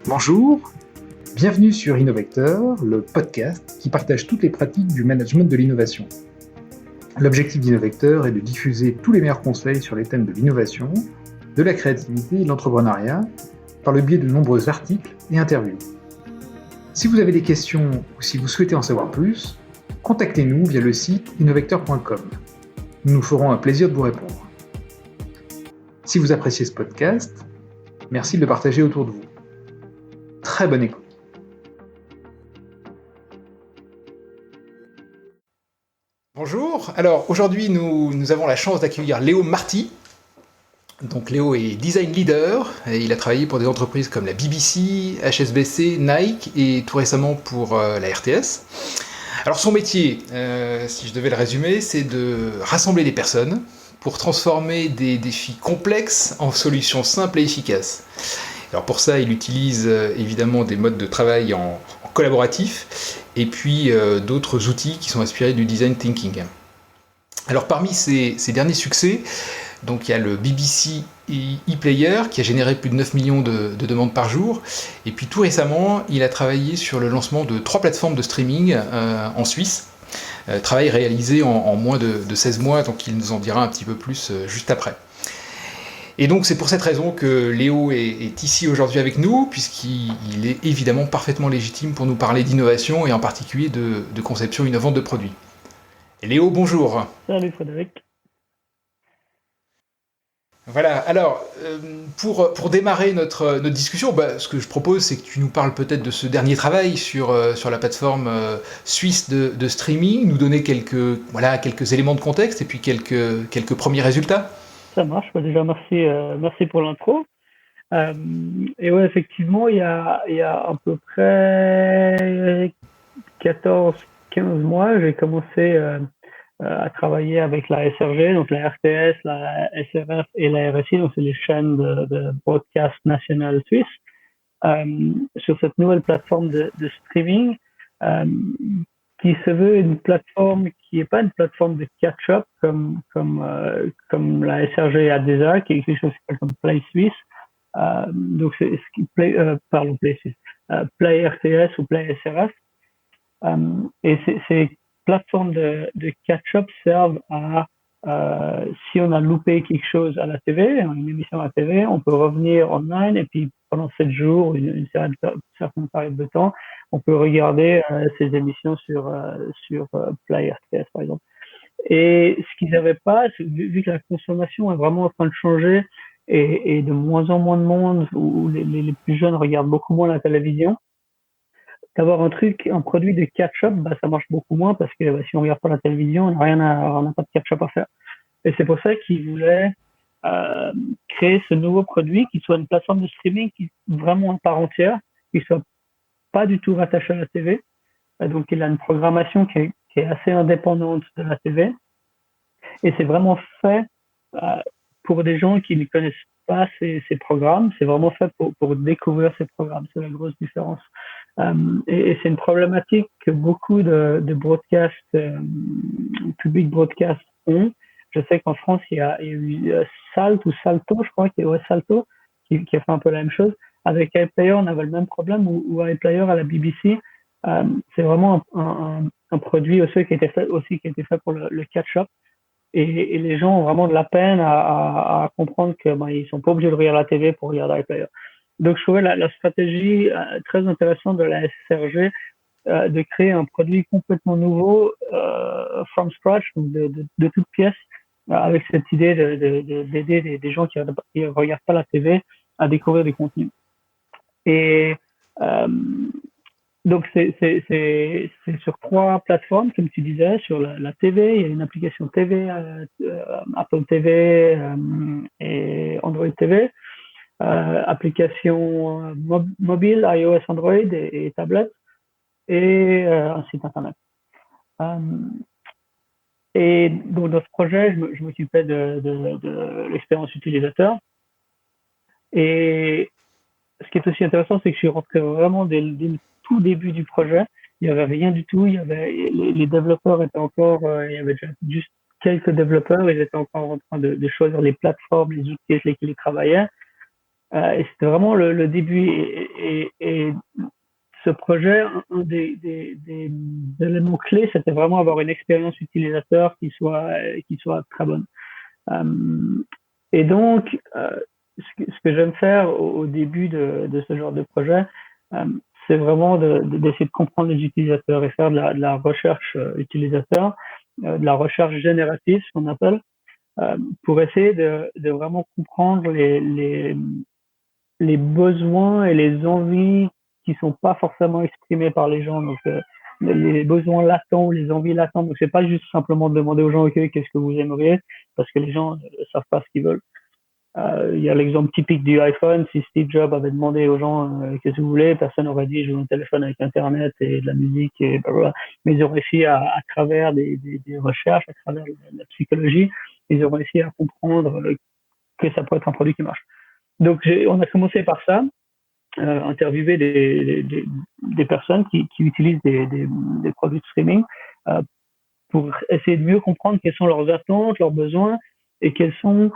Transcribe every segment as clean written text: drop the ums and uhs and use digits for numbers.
Bonjour, bienvenue sur Innovecteur, le podcast qui partage toutes les pratiques du management de l'innovation. L'objectif d'Innovecteur est de diffuser tous les meilleurs conseils sur les thèmes de l'innovation, de la créativité et de l'entrepreneuriat par le biais de nombreux articles et interviews. Si vous avez des questions ou si vous souhaitez en savoir plus, contactez-nous via le site innovecteur.com. Nous nous ferons un plaisir de vous répondre. Si vous appréciez ce podcast, merci de le partager autour de vous. Très bonne écoute. Bonjour, alors aujourd'hui nous avons la chance d'accueillir Léo Marty. Donc Léo est design leader et il a travaillé pour des entreprises comme la BBC, HSBC, Nike et tout récemment pour la RTS. Alors son métier, si je devais le résumer, c'est de rassembler des personnes pour transformer des défis complexes en solutions simples et efficaces. Alors pour ça, il utilise évidemment des modes de travail en collaboratif et puis d'autres outils qui sont inspirés du design thinking. Alors parmi ses derniers succès, donc il y a le BBC ePlayer qui a généré plus de 9 millions de demandes par jour. Et puis tout récemment, il a travaillé sur le lancement de 3 plateformes de streaming en Suisse. Travail réalisé en moins de 16 mois, donc il nous en dira un petit peu plus juste après. Et donc c'est pour cette raison que Léo est ici aujourd'hui avec nous, puisqu'il est évidemment parfaitement légitime pour nous parler d'innovation et en particulier de conception innovante de produits. Et Léo, bonjour. Salut Frédéric. Voilà, alors pour démarrer notre discussion, ce que je propose c'est que tu nous parles peut-être de ce dernier travail sur la plateforme suisse de streaming, nous donner quelques éléments de contexte et puis quelques premiers résultats. Ça marche, déjà merci pour l'intro. Et ouais, effectivement, il y a à peu près 14-15 mois, j'ai commencé à travailler avec la SRG, donc la RTS, la SRF et la RSI, donc c'est les chaînes de broadcast national suisse, sur cette nouvelle plateforme de streaming qui se veut une plateforme qui n'est pas une plateforme de catch-up comme la SRG a déjà, qui est quelque chose comme Play Suisse. Donc c'est Play Suisse, Play RTS ou Play SRF. Et ces plateformes de catch-up servent à si on a loupé quelque chose à la TV, une émission à la TV, on peut revenir online et puis pendant 7 jours, une certaine période de temps, on peut regarder ces émissions sur Play RTS par exemple. Et ce qu'ils n'avaient pas, vu que la consommation est vraiment en train de changer et de moins en moins de monde, où les plus jeunes regardent beaucoup moins la télévision, d'avoir un produit de catch-up, ça marche beaucoup moins parce que si on regarde pas la télévision, on n'a pas de catch-up à faire. Et c'est pour ça qu'ils voulaient créer ce nouveau produit qui soit une plateforme de streaming qui vraiment en part entière, qui soit pas du tout rattaché à la TV. Donc il a une programmation qui est assez indépendante de la TV. Et c'est vraiment fait pour des gens qui ne connaissent pas ces programmes. C'est vraiment fait pour découvrir ces programmes. C'est la grosse différence. Et c'est une problématique que beaucoup de broadcasts, public broadcast ont. Je sais qu'en France, il y a eu Salt ou Salto, je crois, Salto, qui a fait un peu la même chose. Avec iPlayer, on avait le même problème, où iPlayer à la BBC, c'est vraiment un produit aussi qui a été fait pour le catch-up. Et les gens ont vraiment de la peine à comprendre que ils sont pas obligés de regarder la TV pour regarder iPlayer. Donc je trouvais la stratégie très intéressante de la SRG de créer un produit complètement nouveau from scratch, donc de toute pièce, avec cette idée d'aider des gens qui ne regardent pas la TV à découvrir des contenus. Et donc c'est sur 3 plateformes, comme tu disais, sur la TV. Il y a une application TV, Apple TV et Android TV. Application mobile, iOS, Android et tablette, et un site internet. Et donc dans ce projet, je m'occupais de l'expérience utilisateur. Et ce qui est aussi intéressant, c'est que je suis rentré vraiment dès le tout début du projet. Il n'y avait rien du tout. Les développeurs étaient encore, il y avait juste quelques développeurs. Ils étaient encore en train de choisir les plateformes, les outils avec lesquels ils travaillaient. Et c'était vraiment le début. Et ce projet, un des éléments clés, c'était vraiment avoir une expérience utilisateur qui soit très bonne. Et donc, ce que j'aime faire au début de ce genre de projet, euh, c'est vraiment d'essayer de comprendre les utilisateurs et faire de la recherche utilisateur, de la recherche générative, ce qu'on appelle, pour essayer de vraiment comprendre les besoins et les envies qui sont pas forcément exprimés par les gens. Donc, les besoins latents, les envies latentes. Donc, c'est pas juste simplement de demander aux gens, OK, qu'est-ce que vous aimeriez, parce que les gens ne savent pas ce qu'ils veulent. Il y a l'exemple typique du iPhone. Si Steve Jobs avait demandé aux gens qu'est-ce que vous voulez, personne n'aurait dit je veux un téléphone avec Internet et de la musique et blablabla. Mais ils ont réussi à travers des recherches, à travers la psychologie, ils ont réussi à comprendre que ça peut être un produit qui marche. Donc on a commencé par ça, interviewer des personnes qui utilisent des produits de streaming pour essayer de mieux comprendre quelles sont leurs attentes, leurs besoins et quels sont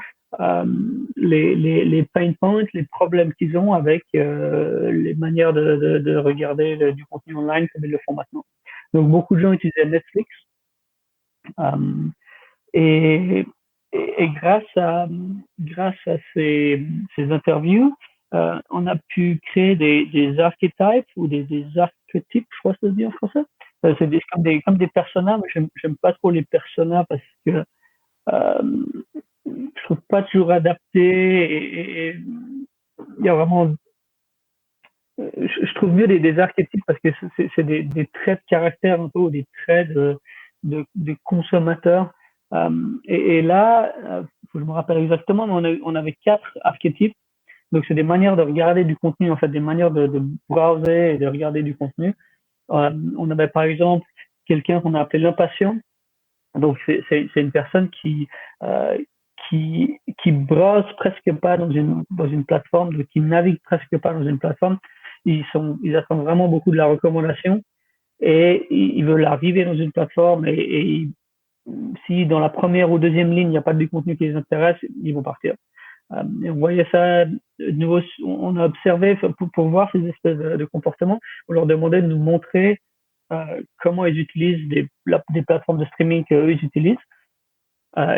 les pain points, les problèmes qu'ils ont avec les manières de regarder du contenu online comme ils le font maintenant. Donc beaucoup de gens utilisaient Netflix euh, et, et grâce à ces interviews, on a pu créer des archetypes ou des archétypes, je crois que ça se dit en français. C'est comme des personas, mais j'aime pas trop les personas parce que je trouve pas toujours adapté et il y a vraiment je trouve mieux des archétypes parce que c'est des traits de caractère un peu ou des traits de consommateurs. Et là, faut que je me rappelle exactement, mais on avait 4 archétypes. Donc, c'est des manières de regarder du contenu, en fait, des manières de browser et de regarder du contenu. On avait par exemple quelqu'un qu'on a appelé l'impatient. Donc, c'est une personne euh, qui browse presque pas dans une plateforme, donc qui navigue presque pas dans une plateforme. Ils attendent vraiment beaucoup de la recommandation et ils veulent arriver dans une plateforme et si dans la première ou deuxième ligne, il n'y a pas de contenu qui les intéresse, ils vont partir. Et on voyait ça de nouveau, on a observé pour voir ces espèces de comportements, on leur demandait de nous montrer comment ils utilisent des plateformes de streaming qu'eux ils utilisent.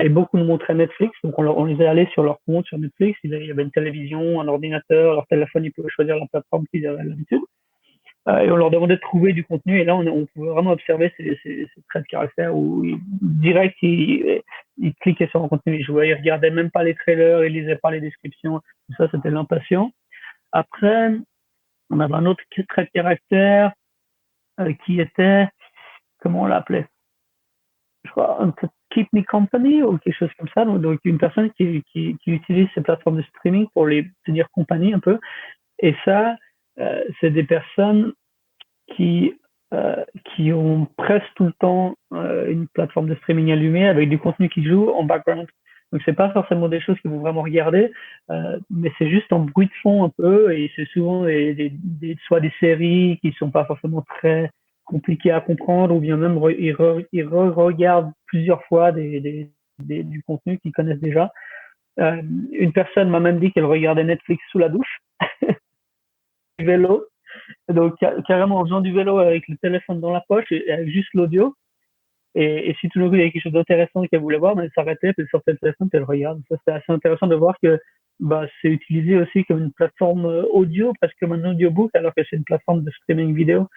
Et beaucoup nous montraient Netflix, donc on les a allés sur leur compte sur Netflix, il y avait une télévision, un ordinateur, leur téléphone, ils pouvaient choisir la plateforme qu'ils avaient l'habitude. Et on leur demandait de trouver du contenu, et là on pouvait vraiment observer ces traits de caractère où direct ils cliquaient sur un contenu, ils jouaient, ils regardaient même pas les trailers, ils lisaient pas les descriptions, ça c'était l'impatient. Après, on avait un autre trait de caractère qui était, comment on l'appelait, je crois, un peu Keep Me Company ou quelque chose comme ça. Donc une personne qui utilise ces plateformes de streaming pour les tenir compagnie un peu. Et ça, c'est des personnes qui, qui ont presque tout le temps une plateforme de streaming allumée avec du contenu qui joue en background. Donc c'est pas forcément des choses qu'ils vont vraiment regarder, mais c'est juste en bruit de fond un peu et c'est souvent soit des séries qui sont pas forcément très compliquées à comprendre ou bien même ils regardent plusieurs fois du contenu qu'ils connaissent déjà. Une personne m'a même dit qu'elle regardait Netflix sous la douche, vélo, donc carrément en faisant du vélo avec le téléphone dans la poche et avec juste l'audio. Et si tout le coup il y avait quelque chose d'intéressant qu'elle voulait voir, ben, elle s'arrêtait, puis elle sortait le téléphone, puis elle regarde. Ça, c'était assez intéressant de voir que bah, c'est utilisé aussi comme une plateforme audio, parce que un audiobook, alors que c'est une plateforme de streaming vidéo.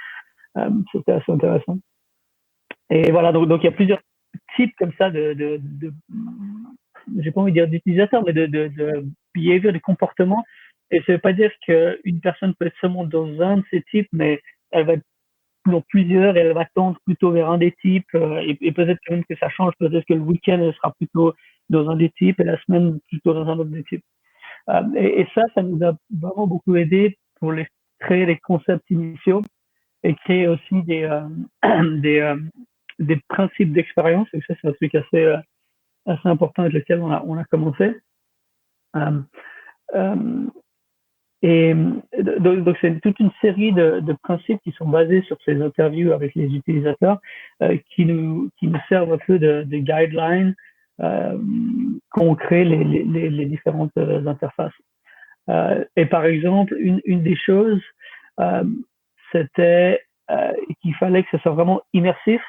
C'était assez intéressant. Et voilà, donc il y a plusieurs types comme ça j'ai pas envie de dire d'utilisateurs, mais de behavior, de comportement. Et ça veut pas dire qu'une personne peut être seulement dans un de ces types, mais elle va être dans plusieurs et elle va tendre plutôt vers un des types et peut-être quand même que ça change, peut-être que le week-end elle sera plutôt dans un des types et la semaine plutôt dans un autre des types. Et ça nous a vraiment beaucoup aidé pour créer les concepts initiaux et créer aussi des, euh, des principes d'expérience. Et ça, c'est un truc assez important avec lequel on a commencé. Euh, euh, Et donc c'est toute une série de principes qui sont basés sur ces interviews avec les utilisateurs qui nous servent un peu de guidelines quand on crée les différentes interfaces. Et par exemple, une des choses, euh, c'était qu'il fallait que ce soit vraiment immersif,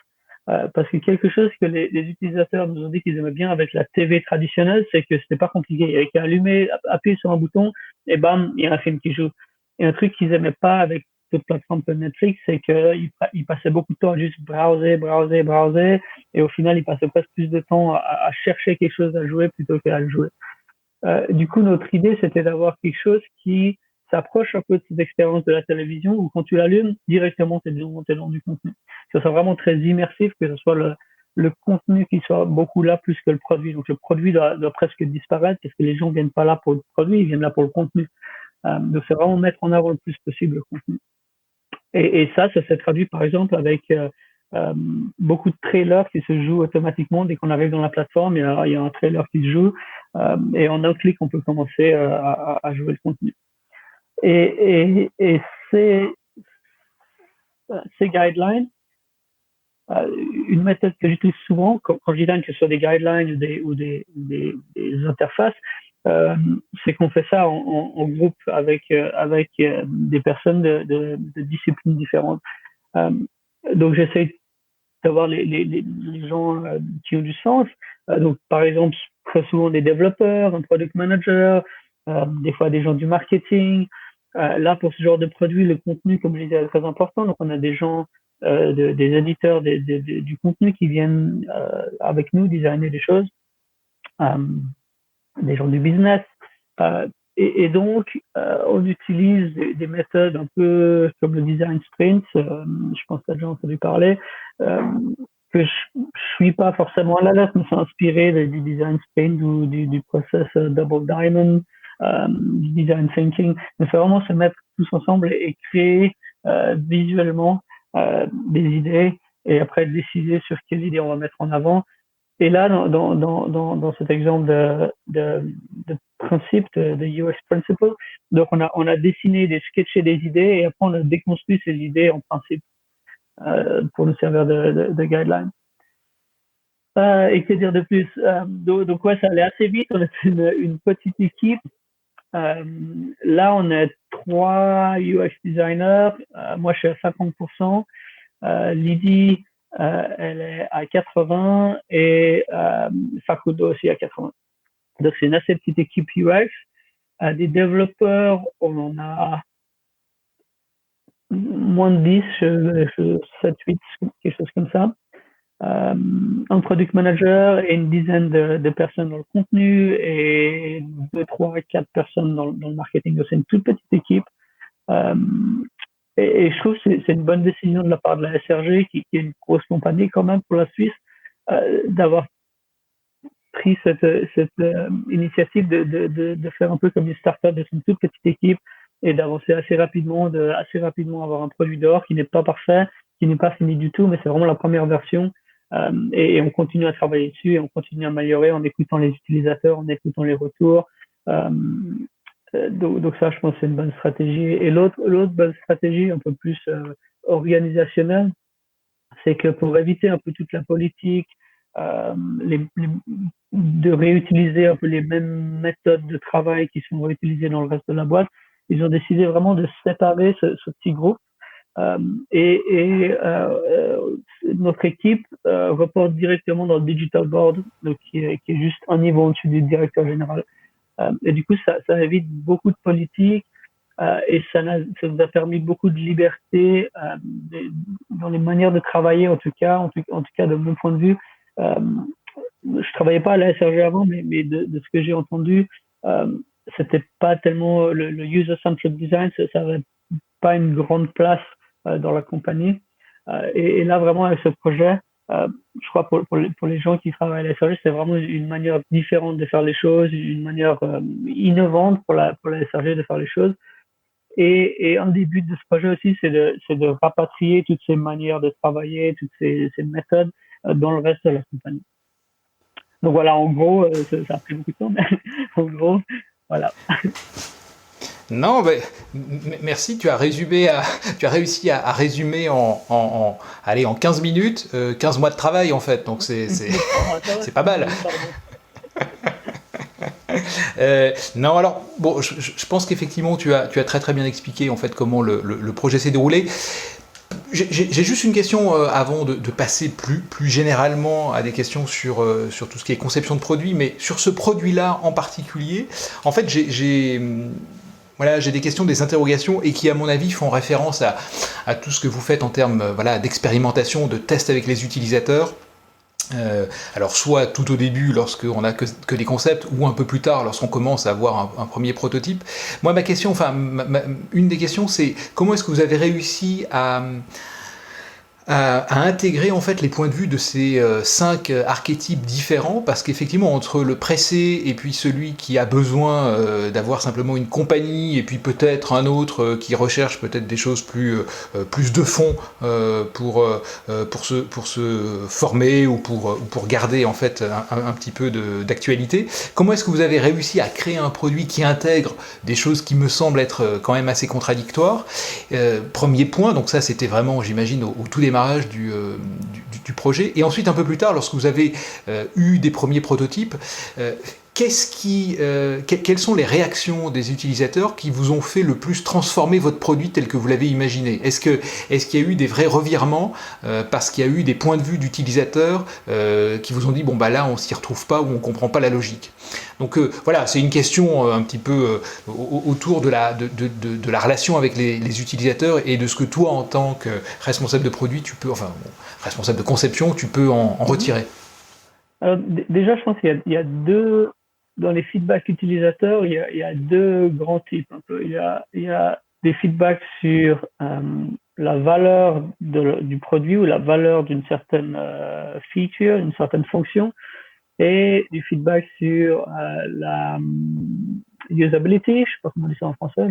parce que quelque chose que les utilisateurs nous ont dit qu'ils aimaient bien avec la TV traditionnelle, c'est que c'était pas compliqué. Il y avait qu'à allumer, appuyer sur un bouton, et bam, il y a un film qui joue. Et un truc qu'ils aimaient pas avec toute plateforme comme Netflix, c'est qu'ils passaient beaucoup de temps à juste browser, et au final, ils passaient presque plus de temps à chercher quelque chose à jouer plutôt qu'à le jouer. Du coup, notre idée, c'était d'avoir quelque chose qui s'approche un peu de cette expérience de la télévision où quand tu l'allumes, directement, t'es dans du contenu. Que ce soit vraiment très immersif, que ce soit le contenu qui soit beaucoup là plus que le produit. Donc, le produit doit presque disparaître parce que les gens viennent pas là pour le produit, ils viennent là pour le contenu. Donc, c'est vraiment mettre en avant le plus possible le contenu. Et ça s'est traduit par exemple avec euh, beaucoup de trailers qui se jouent automatiquement dès qu'on arrive dans la plateforme. Il y a un trailer qui se joue et en un clic, on peut commencer à jouer le contenu. Et ces guidelines, une méthode que j'utilise souvent quand je design, que ce soit des guidelines ou des interfaces, c'est qu'on fait ça en groupe avec des personnes de disciplines différentes. Euh, donc j'essaie d'avoir les gens qui ont du sens. Donc par exemple, très souvent des développeurs, un product manager, des fois des gens du marketing. Là, pour ce genre de produit, le contenu, comme je disais, est très important. Donc on a des gens, des éditeurs du contenu qui viennent avec nous designer des choses, des gens du business. Euh, et donc, on utilise des méthodes un peu comme le design sprint, je pense que tu as déjà entendu parler, euh, que je suis pas forcément à la lettre, mais c'est inspiré du design sprint ou du process Double Diamond, du design thinking. Mais c'est vraiment se mettre tous ensemble et créer visuellement des idées et après décider sur quelles idées on va mettre en avant. Et là, dans cet exemple de principe, de UX Principle, donc on a dessiné, sketché des idées et après on a déconstruit ces idées en principe pour nous servir de guideline. Et que dire de plus donc ouais, ça allait assez vite. On est une petite équipe. Là, on est 3 UX designers. Moi, je suis à 50%. Lydie, elle est à 80 et Facundo aussi à 80. Donc c'est une assez petite équipe UX. Des développeurs, on en a moins de 10, 7, 8, quelque chose comme ça. Un product manager et une dizaine de personnes dans le contenu et 2, 3, 4 personnes dans le marketing. Donc c'est une toute petite équipe. Euh, et je trouve que c'est une bonne décision de la part de la SRG, qui est une grosse compagnie quand même pour la Suisse, d'avoir pris cette initiative de faire un peu comme une start-up, d'être une toute petite équipe et d'avancer assez rapidement, assez rapidement avoir un produit dehors qui n'est pas parfait, qui n'est pas fini du tout, mais c'est vraiment la première version. Et on continue à travailler dessus et on continue à améliorer en écoutant les utilisateurs, en écoutant les retours. Donc ça, je pense que c'est une bonne stratégie. Et l'autre bonne stratégie, un peu plus organisationnelle, c'est que pour éviter un peu toute la politique, de réutiliser un peu les mêmes méthodes de travail qui sont réutilisées dans le reste de la boîte, ils ont décidé vraiment de séparer ce petit groupe. Euh, notre équipe reporte directement dans le digital board, donc qui est juste un niveau au-dessus du directeur général. Et du coup, ça évite beaucoup de politique et ça nous a permis beaucoup de liberté dans les manières de travailler, en tout cas de mon point de vue. Je travaillais pas à la SRG avant, mais de ce que j'ai entendu, c'était pas tellement le user-centric design, ça avait pas une grande place dans la compagnie. Et là, vraiment, avec ce projet, je crois pour les gens qui travaillent à la SRG, c'est vraiment une manière différente de faire les choses, une manière innovante pour la SRG de faire les choses. Et un des buts de ce projet aussi, c'est de rapatrier toutes ces manières de travailler, toutes ces méthodes dans le reste de la compagnie. Donc voilà, en gros, ça a pris beaucoup de temps, mais en gros, voilà. Non, mais merci, tu as tu as réussi à résumer allez, en 15 minutes, 15 mois de travail en fait, donc c'est pas mal. Non, alors, bon, je pense qu'effectivement, tu as très très bien expliqué en fait comment le projet s'est déroulé. J'ai juste une question avant de passer plus généralement à des questions sur tout ce qui est conception de produit, mais sur ce produit-là en particulier, en fait, voilà, j'ai des questions, des interrogations et qui, à mon avis, font référence à tout ce que vous faites en termes voilà, d'expérimentation, de tests avec les utilisateurs. Alors soit tout au début lorsqu'on n'a que des concepts ou un peu plus tard lorsqu'on commence à avoir un premier prototype. Moi ma question, enfin une des questions c'est comment est-ce que vous avez réussi à intégrer en fait les points de vue de ces 5 archétypes différents parce qu'effectivement entre le pressé et puis celui qui a besoin d'avoir simplement une compagnie et puis peut-être un autre qui recherche peut-être des choses plus de fond pour se former ou pour garder en fait un petit peu d'actualité. Comment est-ce que vous avez réussi à créer un produit qui intègre des choses qui me semblent être quand même assez contradictoires? Premier point, donc ça c'était vraiment j'imagine au tout démarrage du projet. Et ensuite, un peu plus tard, lorsque vous avez eu des premiers prototypes, quelles sont les réactions des utilisateurs qui vous ont fait le plus transformer votre produit tel que vous l'avez imaginé? Est-ce qu'il y a eu des vrais revirements parce qu'il y a eu des points de vue d'utilisateurs qui vous ont dit bon bah là on s'y retrouve pas ou on comprend pas la logique? Donc voilà, c'est une question un petit peu autour de la relation avec les utilisateurs et de ce que toi en tant que responsable de produit tu peux, enfin bon, responsable de conception, tu peux en retirer. Alors, déjà, je pense qu'il y a deux, dans les feedbacks utilisateurs, il y a deux grands types un peu. Il y a des feedbacks sur la valeur du produit ou la valeur d'une certaine feature, une certaine fonction, et du feedback sur la usability, je sais pas comment on dit ça en français,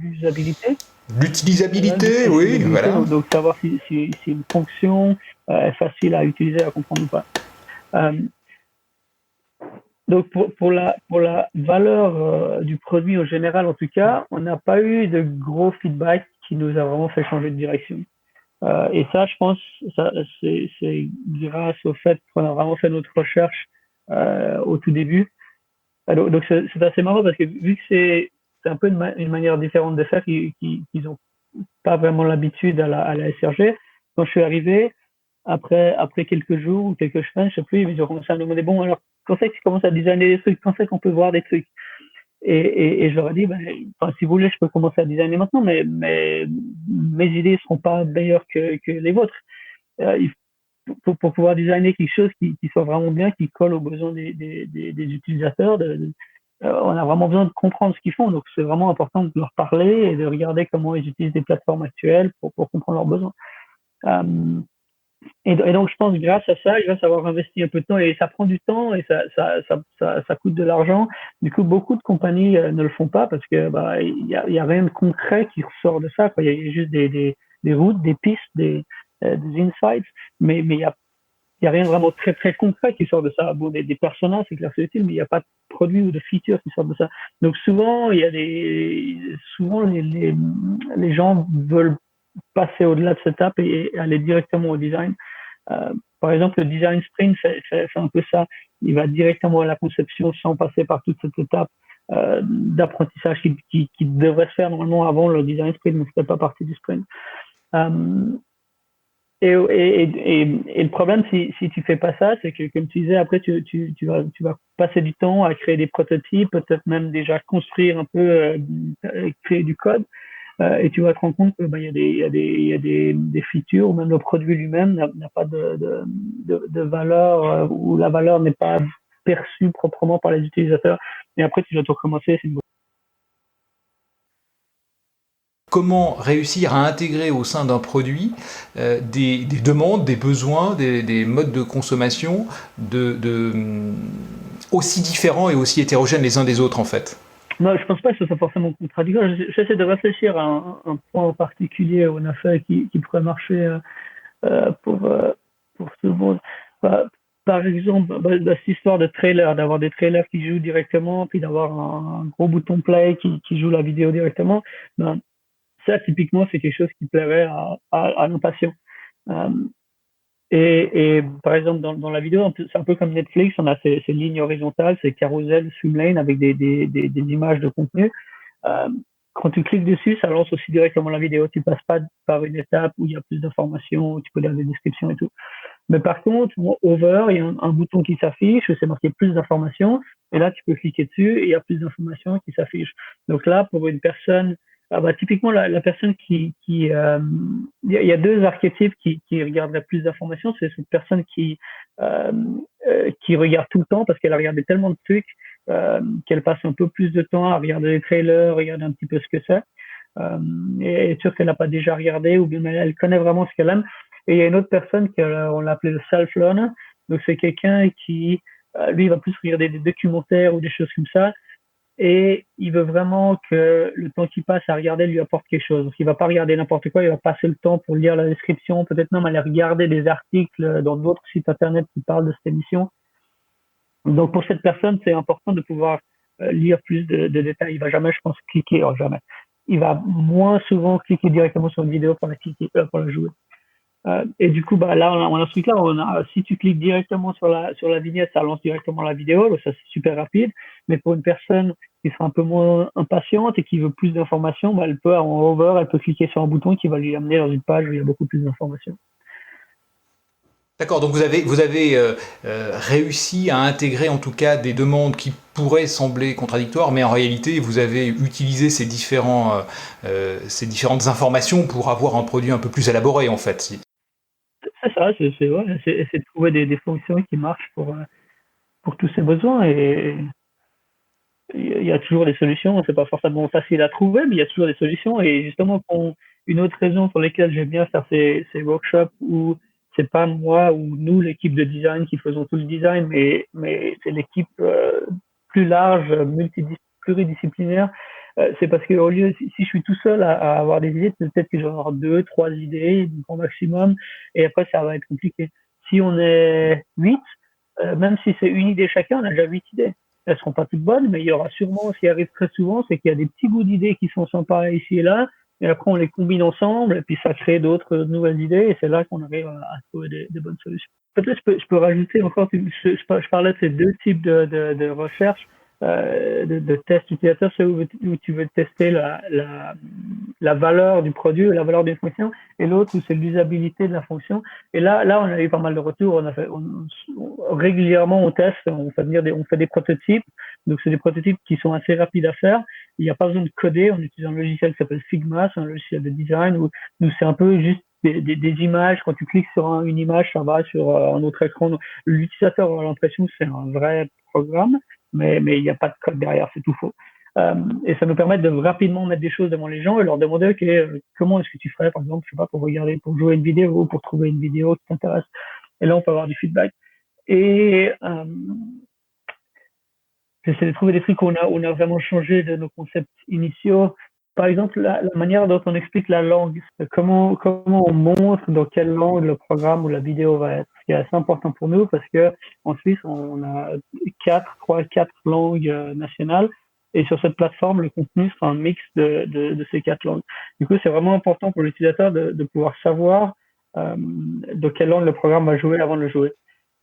l'usabilité. Voilà, L'utilisabilité, oui, l'utilisabilité, voilà. donc savoir si une fonction est facile à utiliser, à comprendre ou pas. Euh, donc pour la valeur du produit en général, en tout cas, on n'a pas eu de gros feedback qui nous a vraiment fait changer de direction. Et ça, je pense, ça, c'est grâce au fait qu'on a vraiment fait notre recherche au tout début. Donc c'est assez marrant parce que vu que c'est un peu une manière différente de faire, qu'ils ont pas vraiment l'habitude à la SRG. Quand je suis arrivé, après quelques jours ou quelques semaines, je sais plus, ils ont commencé à me demander, bon, alors, quand c'est que tu commences à designer des trucs? Quand c'est qu'on peut voir des trucs? Et je leur ai dit, ben, enfin, si vous voulez, je peux commencer à designer maintenant, mais mes idées seront pas meilleures que les vôtres. Il pour pouvoir designer quelque chose qui soit vraiment bien, qui colle aux besoins des utilisateurs, on a vraiment besoin de comprendre ce qu'ils font. Donc, c'est vraiment important de leur parler et de regarder comment ils utilisent des plateformes actuelles pour comprendre leurs besoins. Euh, et donc, je pense, grâce à ça, grâce à avoir investi un peu de temps, et ça prend du temps et ça coûte de l'argent. Du coup, beaucoup de compagnies ne le font pas parce que bah, y a rien de concret qui ressort de ça, quoi. Il y a juste des routes, des pistes, des insights, mais il y a rien de vraiment très très concret qui sort de ça. Bon, des personnages, c'est clair, c'est utile, mais il n'y a pas de produits ou de features qui sortent de ça. Donc souvent, souvent les gens veulent passer au-delà de cette étape et aller directement au design. Par exemple, le design sprint fait un peu ça. Il va directement à la conception sans passer par toute cette étape d'apprentissage qui devrait se faire normalement avant le design sprint, mais ne fait pas partie du sprint. Et le problème, si tu fais pas ça, c'est que, comme tu disais, après, tu vas passer du temps à créer des prototypes, peut-être même déjà construire un peu, créer du code, et tu vas te rendre compte que, ben, il y a des features, ou même le produit lui-même n'a pas de valeur, ou la valeur n'est pas perçue proprement par les utilisateurs. Et après, tu dois tout recommencer. C'est une Comment réussir à intégrer au sein d'un produit des demandes, des besoins, des modes de consommation aussi différents et aussi hétérogènes les uns des autres en fait. Non, je pense pas que ce soit forcément contradictoire. J'essaie de réfléchir à un point en particulier où on a fait qui pourrait marcher euh, pour, euh, pour tout le monde. Bah, par exemple, cette histoire de trailer, d'avoir des trailers qui jouent directement, puis d'avoir un gros bouton play qui joue la vidéo directement, ben, ça, typiquement, c'est quelque chose qui plairait à nos patients. Euh, Et par exemple, dans la vidéo, c'est un peu comme Netflix, on a ces lignes horizontales, ces carousels, streamline avec des images de contenu. Euh, Quand tu cliques dessus, ça lance aussi directement la vidéo. Tu passes pas par une étape où il y a plus d'informations, où tu peux lire des descriptions et tout. Mais par contre, over, il y a un bouton qui s'affiche, où c'est marqué plus d'informations, et là, tu peux cliquer dessus, et il y a plus d'informations qui s'affichent. Donc là, pour une personne, typiquement, la personne il y a deux archétypes qui regarderaient plus d'informations. C'est cette personne euh, qui regarde tout le temps parce qu'elle a regardé tellement de trucs, qu'elle passe un peu plus de temps à regarder les trailers, regarder un petit peu ce que c'est, et être sûr qu'elle n'a pas déjà regardé, ou bien elle connaît vraiment ce qu'elle aime. Et il y a une autre personne on l'a appelé le self-learner. Donc, c'est quelqu'un qui, lui, va plus regarder des documentaires ou des choses comme ça. Et il veut vraiment que le temps qu'il passe à regarder lui apporte quelque chose. Donc, il va pas regarder n'importe quoi. Il va passer le temps pour lire la description, peut-être même aller regarder des articles dans d'autres sites internet qui parlent de cette émission. Donc, pour cette personne, c'est important de pouvoir lire plus de détails. Il va jamais, je pense, cliquer, jamais. Il va moins souvent cliquer directement sur une vidéo pour la jouer. Et du coup, là, on a ce truc-là. Si tu cliques directement sur la vignette, ça lance directement la vidéo. Donc ça, c'est super rapide. Mais pour une personne qui sera un peu moins impatiente et qui veut plus d'informations, elle peut, en hover, elle peut cliquer sur un bouton qui va lui amener dans une page où il y a beaucoup plus d'informations. D'accord, donc vous avez réussi à intégrer en tout cas des demandes qui pourraient sembler contradictoires, mais en réalité vous avez utilisé ces différentes informations pour avoir un produit un peu plus élaboré en fait. C'est ça, c'est de trouver des fonctions qui marchent pour tous ces besoins. Et il y a toujours des solutions. C'est pas forcément facile à trouver, mais il y a toujours des solutions. Et justement, une autre raison pour laquelle j'aime bien faire ces workshops où c'est pas moi ou nous, l'équipe de design, qui faisons tout le design, mais c'est l'équipe plus large, pluridisciplinaire. C'est parce que au lieu, si je suis tout seul à avoir des idées, peut-être que je vais avoir deux, trois idées, au maximum, et après ça va être compliqué. Si on est 8, même si c'est une idée chacun, on a déjà 8 idées. Elles seront pas toutes bonnes, mais il y aura sûrement, ce qui arrive très souvent, c'est qu'il y a des petits bouts d'idées qui sont sympas ici et là, et après on les combine ensemble, et puis ça crée d'autres nouvelles idées, et c'est là qu'on arrive à trouver des bonnes solutions. Peut-être je peux rajouter encore, je parlais de ces deux types de recherche, de tests utilisateurs, c'est où tu veux tester la valeur du produit, la valeur d'une fonction, et l'autre où c'est l'usabilité de la fonction. Et là, on a eu pas mal de retours. Régulièrement, on teste, on fait des prototypes. Donc, c'est des prototypes qui sont assez rapides à faire. Il n'y a pas besoin de coder. On utilise un logiciel qui s'appelle Figma, c'est un logiciel de design où c'est un peu juste des images. Quand tu cliques sur une image, ça va sur un autre écran. L'utilisateur a l'impression que c'est un vrai programme, mais il n'y a pas de code derrière, c'est tout faux. Et ça nous permet de rapidement mettre des choses devant les gens et leur demander, OK, comment est-ce que tu ferais, par exemple, je sais pas, pour jouer une vidéo, pour trouver une vidéo qui t'intéresse. Et là, on peut avoir du feedback. Et j'essaie de trouver des trucs où on a vraiment changé de nos concepts initiaux. Par exemple, la manière dont on explique la langue, comment on montre dans quelle langue le programme ou la vidéo va être. Ce qui est assez important pour nous parce que en Suisse, on a quatre langues nationales. Et sur cette plateforme, le contenu sera un mix de ces 4 langues. Du coup, c'est vraiment important pour l'utilisateur de pouvoir savoir de quelle langue le programme va jouer avant de le jouer.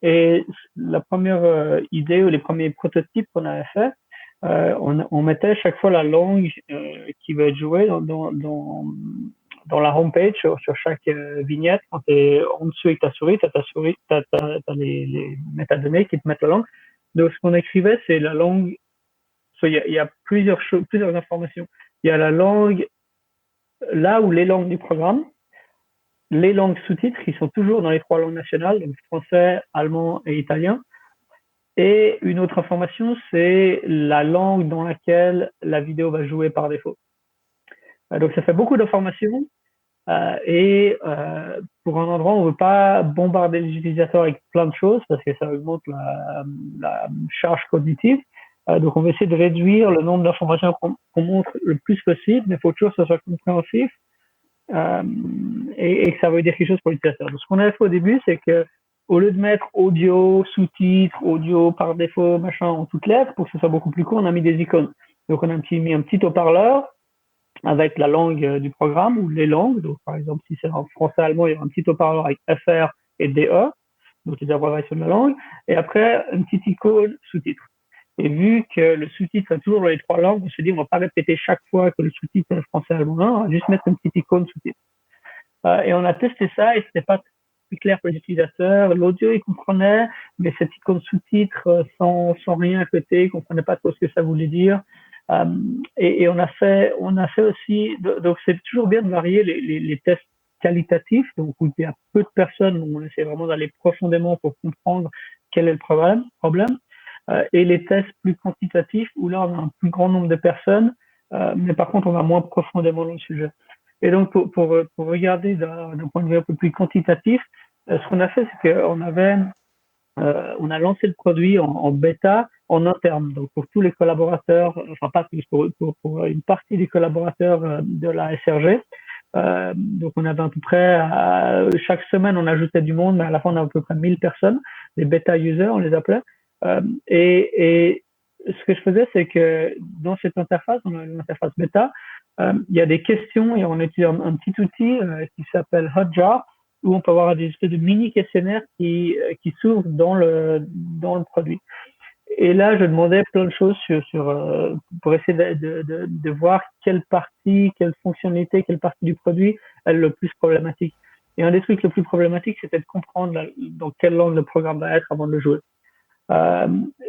Et la première idée ou les premiers prototypes qu'on avait fait, on mettait chaque fois la langue qui va être jouée dans la homepage sur chaque vignette. Quand tu es en dessous avec ta souris, tu as les métadonnées qui te mettent la langue. Donc, ce qu'on écrivait, c'est la langue. Il y a plusieurs informations. Il y a la langue, là où les langues du programme, les langues sous-titres qui sont toujours dans les 3 langues nationales, donc français, allemand et italien. Et une autre information, c'est la langue dans laquelle la vidéo va jouer par défaut. Donc ça fait beaucoup d'informations et pour un endroit, on ne veut pas bombarder les utilisateurs avec plein de choses parce que ça augmente la charge cognitive. Donc on va essayer de réduire le nombre d'informations qu'on montre le plus possible, mais il faut toujours que ça soit compréhensif et que ça veut dire quelque chose pour l'utilisateur. Donc ce qu'on a fait au début, c'est que au lieu de mettre audio, sous-titres, audio par défaut, machin, en toutes lettres, pour que ce soit beaucoup plus court, on a mis des icônes. Donc, on a mis un petit haut-parleur avec la langue du programme ou les langues. Donc, par exemple, si c'est en français-allemand, il y aura un petit haut-parleur avec FR et DE, donc les abréviations de la langue, et après une petite icône sous-titre. Et vu que le sous-titre est toujours dans les trois langues, on se dit on va pas répéter chaque fois que le sous-titre est français-allemand, on va juste mettre une petite icône sous-titre. Et on a testé ça et c'était pas très clair pour les utilisateurs. L'audio, ils comprenaient, mais cette icône sous-titre sans rien à côté, ils comprenaient pas trop ce que ça voulait dire. Et on a fait aussi, donc c'est toujours bien de varier les tests qualitatifs, donc où il y a peu de personnes, où on essaie vraiment d'aller profondément pour comprendre quel est le problème, et les tests plus quantitatifs, où là on a un plus grand nombre de personnes, mais par contre on va moins profondément dans le sujet. Et donc pour regarder d'un point de vue un peu plus quantitatif, ce qu'on a fait, c'est qu'on on a lancé le produit en bêta en interne, donc pour tous les collaborateurs, enfin pas tous, pour une partie des collaborateurs de la SRG. Donc on avait à peu près, chaque semaine on ajoutait du monde, mais à la fin on avait à peu près 1000 personnes, des bêta users on les appelait. Et ce que je faisais, c'est que dans cette interface, on a une interface bêta, il y a des questions et on utilise un petit outil qui s'appelle Hotjar, où on peut avoir des espèces de mini questionnaires qui s'ouvrent dans le produit. Et là, je demandais plein de choses pour essayer de voir quelle partie, quelle fonctionnalité, quelle partie du produit est le plus problématique. Et un des trucs le plus problématiques, c'était de comprendre dans quelle langue le programme va être avant de le jouer.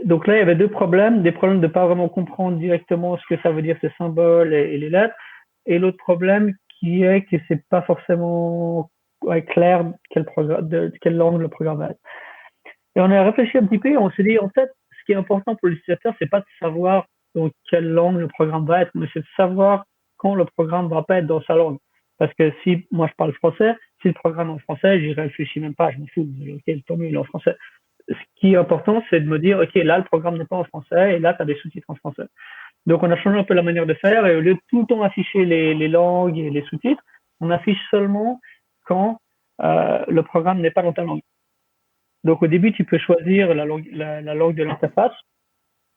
Donc là, il y avait deux problèmes. Des problèmes de pas vraiment comprendre directement ce que ça veut dire ces symboles et les lettres. Et l'autre problème qui est que c'est pas forcément clair de quelle langue le programme va être. Et on a réfléchi un petit peu et on s'est dit, en fait, ce qui est important pour l'utilisateur, c'est pas de savoir dans quelle langue le programme va être, mais c'est de savoir quand le programme va pas être dans sa langue. Parce que si moi je parle français, si le programme est en français, j'y réfléchis même pas, je m'en fous. Ok, tant mieux, il est en français. Ce qui est important, c'est de me dire, ok, là le programme n'est pas en français et là tu as des sous-titres en français. Donc on a changé un peu la manière de faire et au lieu de tout le temps afficher les langues et les sous-titres, on affiche seulement quand le programme n'est pas dans ta langue. Donc au début, tu peux choisir la langue de l'interface.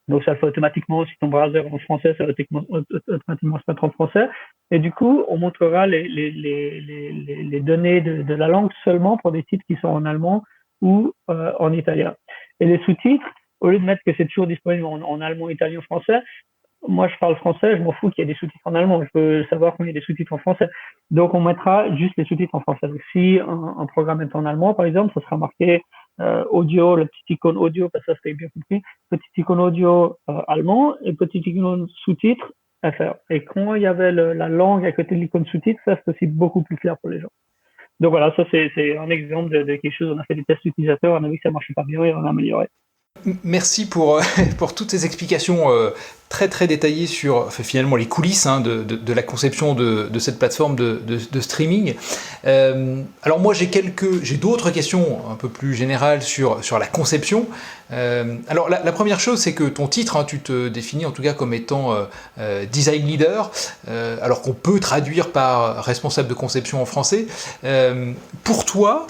Donc ça le fait automatiquement. Si ton browser est en français, ça va automatiquement se mettre en français. Et du coup, on montrera les données de la langue seulement pour des titres qui sont en allemand ou en italien. Et les sous-titres, au lieu de mettre que c'est toujours disponible en allemand, italien, français, moi je parle français, je m'en fous qu'il y ait des sous-titres en allemand, je veux savoir qu'il y a des sous-titres en français. Donc on mettra juste les sous-titres en français. Donc si un programme est en allemand, par exemple, ça sera marqué audio, la petite icône audio, parce que ça c'est bien compris, petite icône audio allemand et petite icône sous-titres FR. Et quand il y avait la langue à côté de l'icône sous-titres, ça c'est aussi beaucoup plus clair pour les gens. Donc voilà, ça c'est un exemple de quelque chose. On a fait des tests utilisateurs, on a vu que ça marchait pas bien et on a amélioré. Merci pour, pour toutes ces explications très très détaillées sur finalement les coulisses de la conception de cette plateforme de streaming. Alors moi j'ai d'autres questions un peu plus générales sur la conception. Alors la première chose, c'est que ton titre, tu te définis en tout cas comme étant design leader, alors qu'on peut traduire par responsable de conception en français. Pour toi,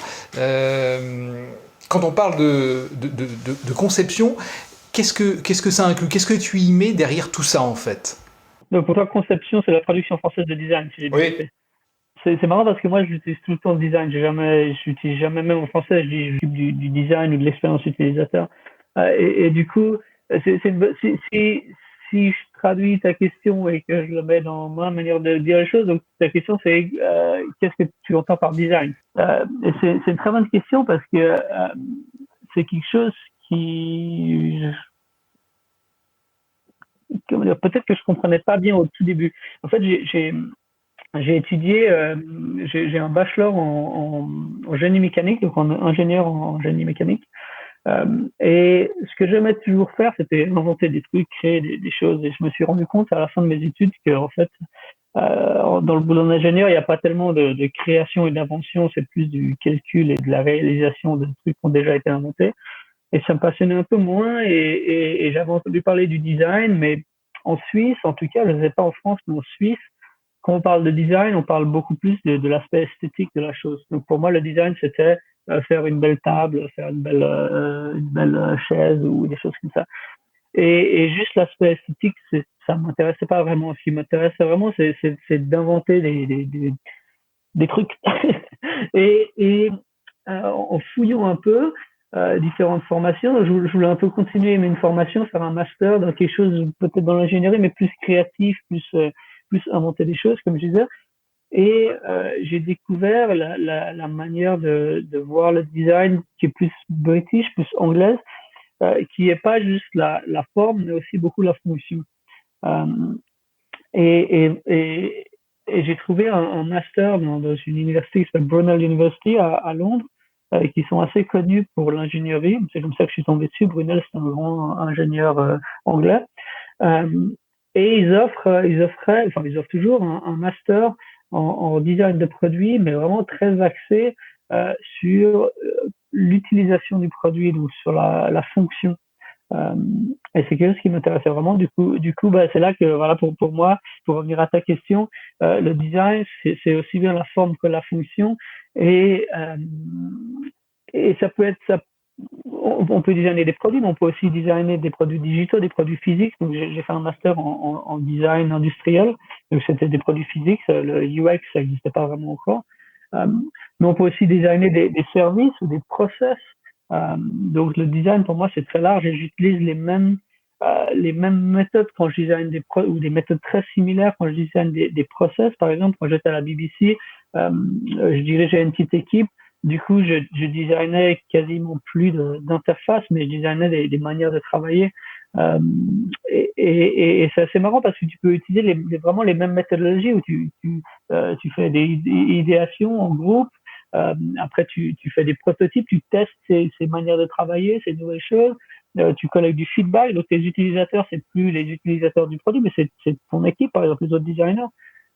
quand on parle de conception, qu'est-ce que ça inclut? Qu'est-ce que tu y mets derrière tout ça en fait? Donc pour toi, conception, c'est la traduction française de design, si j'ai bien compris. C'est marrant parce que moi, j'utilise tout le temps le design. J'utilise jamais, même en français, je dis du design ou de l'expérience utilisateur. Et du coup, si je traduis ta question et que je le mets dans ma manière de dire les choses, donc ta question c'est qu'est-ce que tu entends par design? Et c'est une très bonne question parce que c'est quelque chose qui, comment dire, peut-être que je comprenais pas bien au tout début. En fait, j'ai étudié, j'ai un bachelor en génie mécanique, donc en ingénieur en génie mécanique. Et ce que j'aimais toujours faire, c'était inventer des trucs, créer des choses. Et je me suis rendu compte à la fin de mes études que, en fait, dans le boulot d'ingénieur, il n'y a pas tellement de création et d'invention, c'est plus du calcul et de la réalisation de trucs qui ont déjà été inventés. Et ça me passionnait un peu moins. Et j'avais entendu parler du design, mais en Suisse, en tout cas, je ne sais pas en France, mais en Suisse, quand on parle de design, on parle beaucoup plus de l'aspect esthétique de la chose. Donc pour moi, le design, c'était faire une belle table, faire une belle chaise ou des choses comme ça. Et juste l'aspect esthétique, ça m'intéressait pas vraiment. Ce qui m'intéressait vraiment, c'est d'inventer des trucs. et en fouillant un peu différentes formations, je voulais un peu continuer une formation, faire un master dans quelque chose peut-être dans l'ingénierie, mais plus créatif, plus inventer des choses, comme je disais. Et j'ai découvert la manière de voir le design qui est plus british, plus anglaise, qui est pas juste la forme, mais aussi beaucoup la fonction. Euh, et, et, et, et j'ai trouvé un master dans une université qui s'appelle Brunel University à Londres, qui sont assez connus pour l'ingénierie. C'est comme ça que je suis tombé dessus. Brunel, c'est un grand ingénieur anglais. Euh, et ils offrent toujours un master en design de produits, mais vraiment très axé sur l'utilisation du produit, donc sur la fonction. Euh, et c'est quelque chose qui m'intéressait vraiment. Du coup, bah, c'est là que, voilà, pour moi, pour revenir à ta question, le design, c'est aussi bien la forme que la fonction. Et, euh, et ça peut être, on peut designer des produits, mais on peut aussi designer des produits digitaux, des produits physiques. Donc, j'ai fait un master en design industriel. Donc, c'était des produits physiques. Le UX, ça n'existait pas vraiment encore. Euh, mais on peut aussi designer des services ou des process. Donc, le design, pour moi, c'est très large et j'utilise les mêmes méthodes quand je design ou des méthodes très similaires quand je design des process. Par exemple, quand j'étais à la BBC, je dirigeais une petite équipe. Du coup, je designais quasiment plus d'interface, mais je designais des manières de travailler. Euh, et c'est assez marrant parce que tu peux utiliser vraiment les mêmes méthodologies où tu fais des idéations en groupe. Après, tu fais des prototypes, tu testes ces manières de travailler, ces nouvelles choses. Tu collectes du feedback. Donc, tes utilisateurs, c'est plus les utilisateurs du produit, mais c'est ton équipe, par exemple, les autres designers.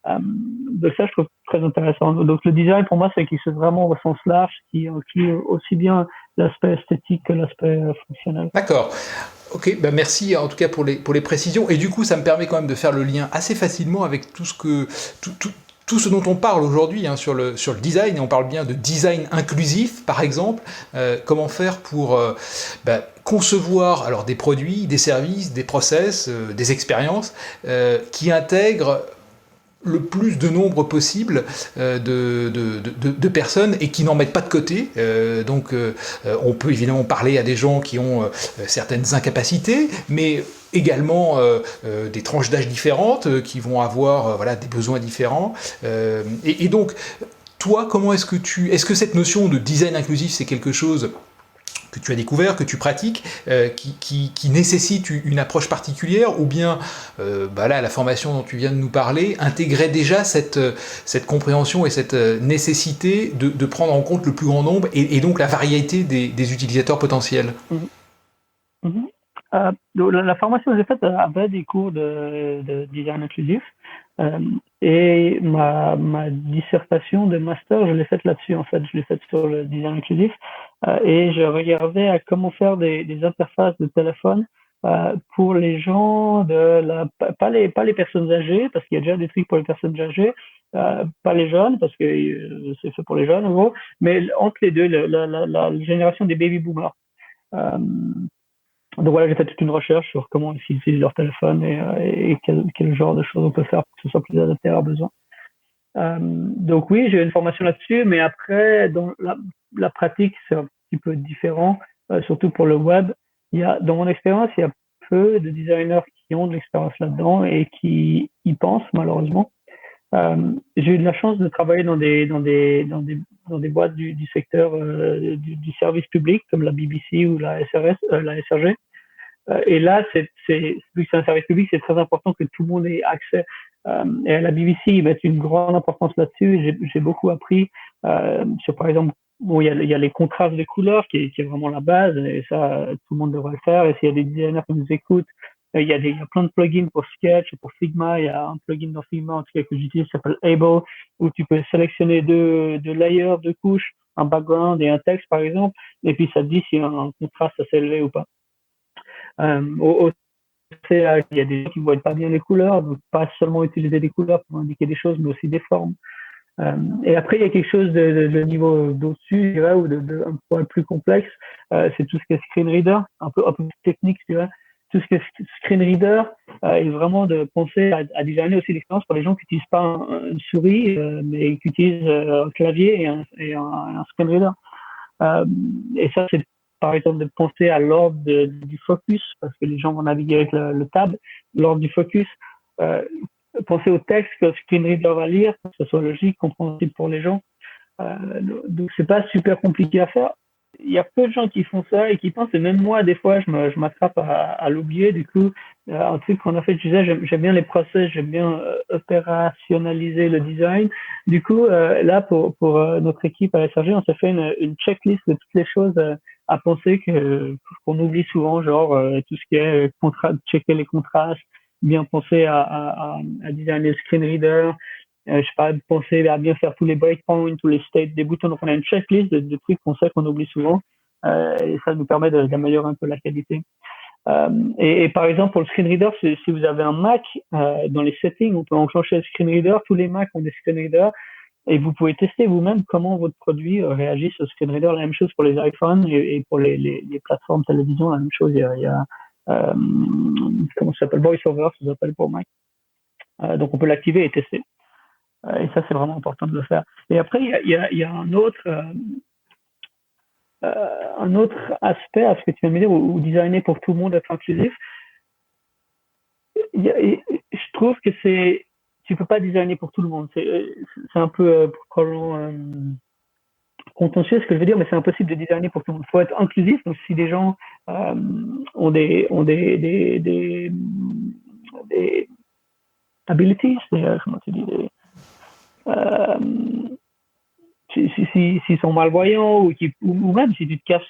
Donc ça, je trouve très intéressant. Donc le design, pour moi, c'est quelque chose vraiment au sens large qui inclut aussi bien l'aspect esthétique que l'aspect fonctionnel. D'accord. Ok, bah merci en tout cas pour les précisions. Et du coup, ça me permet quand même de faire le lien assez facilement avec tout ce dont on parle aujourd'hui hein, sur le design. Et on parle bien de design inclusif, par exemple. Comment faire pour concevoir alors, des produits, des services, des process, des expériences qui intègrent le plus de nombre possible de personnes et qui n'en mettent pas de côté. On peut évidemment parler à des gens qui ont certaines incapacités, mais également des tranches d'âge différentes qui vont avoir voilà, des besoins différents. Et donc, toi, comment est-ce que cette notion de design inclusif, c'est quelque chose que tu as découvert, que tu pratiques, qui nécessite une approche particulière, ou bien là, la formation dont tu viens de nous parler intégrait déjà cette compréhension et cette nécessité de prendre en compte le plus grand nombre et donc la variété des utilisateurs potentiels. Mmh. Mmh. Donc la formation que j'ai faite avait des cours de design inclusif. Euh, et ma dissertation de master, je l'ai faite là-dessus, en fait. Je l'ai faite sur le design inclusif. Et je regardais à comment faire des interfaces de téléphone pour les gens pas les personnes âgées, parce qu'il y a déjà des trucs pour les personnes âgées, pas les jeunes, parce que c'est fait pour les jeunes, en gros, mais entre les deux, la génération des baby boomers. Euh, donc voilà, j'ai fait toute une recherche sur comment ils utilisent leur téléphone et quel genre de choses on peut faire pour que ce soit plus adapté à leurs besoins. Donc oui, j'ai une formation là-dessus, mais après, dans la pratique, c'est un petit peu différent, surtout pour le web. Dans mon expérience, il y a peu de designers qui ont de l'expérience là-dedans et qui y pensent, malheureusement. J'ai eu de la chance de travailler dans des boîtes du secteur du service public, comme la BBC ou la la SRG. Et là, vu que c'est un service public, c'est très important que tout le monde ait accès. Et à la BBC, ils mettent une grande importance là-dessus. J'ai beaucoup appris sur, par exemple, bon, il y a les contrastes de couleurs qui est vraiment la base, et ça, tout le monde devrait le faire. Et s'il y a des designers qui nous écoutent, il y a plein de plugins pour Sketch, pour Figma. Il y a un plugin dans Figma, en tout cas, que j'utilise, qui s'appelle Able, où tu peux sélectionner deux layers, deux couches, un background et un texte, par exemple, et puis ça te dit s'il y a un contraste assez élevé ou pas. Au il y a des gens qui ne voient pas bien les couleurs, donc pas seulement utiliser des couleurs pour indiquer des choses, mais aussi des formes. Et après, il y a quelque chose de niveau d'au-dessus, je dirais, ou un poil plus complexe. C'est tout ce qui est screen reader, un peu plus technique, je dirais. Tout ce qui est screen reader, est vraiment de penser à designer aussi l'expérience pour les gens qui n'utilisent pas une souris, mais qui utilisent un clavier et un screen reader. Et ça, c'est par exemple de penser à l'ordre du focus, parce que les gens vont naviguer avec le tab, l'ordre du focus. Euh, Penser au texte que le screen reader va lire, que ce soit logique, compréhensible pour les gens. Donc c'est pas super compliqué à faire. Il y a peu de gens qui font ça et qui pensent, et même moi des fois je m'attrape à l'oublier. Du coup, un truc qu'on a fait, je disais, j'aime bien les process, j'aime bien opérationnaliser le design. Du coup, là pour notre équipe à SRG, on s'est fait une checklist de toutes les choses à penser qu'on oublie souvent, genre tout ce qui est checker les contrastes, bien penser à designer le screen reader, je sais pas, penser à bien faire tous les breakpoints, tous les states des boutons. Donc, on a une checklist de trucs qu'on sait qu'on oublie souvent. Et ça nous permet d'améliorer un peu la qualité. Et par exemple, pour le screen reader, si vous avez un Mac, dans les settings, on peut enclencher le screen reader. Tous les Macs ont des screen readers. Et vous pouvez tester vous-même comment votre produit réagit sur le screen reader. La même chose pour les iPhones et pour les plateformes télévision, la même chose. Il y a comment ça s'appelle? VoiceOver, ça s'appelle pour Mac. Donc, on peut l'activer et tester. Et ça, c'est vraiment important de le faire. Et après, il y a un autre aspect à ce que tu viens de me dire, où designer pour tout le monde, être inclusif. Je trouve que tu peux pas designer pour tout le monde. C'est un peu probablement contentieux ce que je veux dire, mais c'est impossible de designer pour tout le monde. Il faut être inclusif. Donc, si des gens ont des abilities, comment tu dis, euh, s'ils sont malvoyants ou même si tu te casses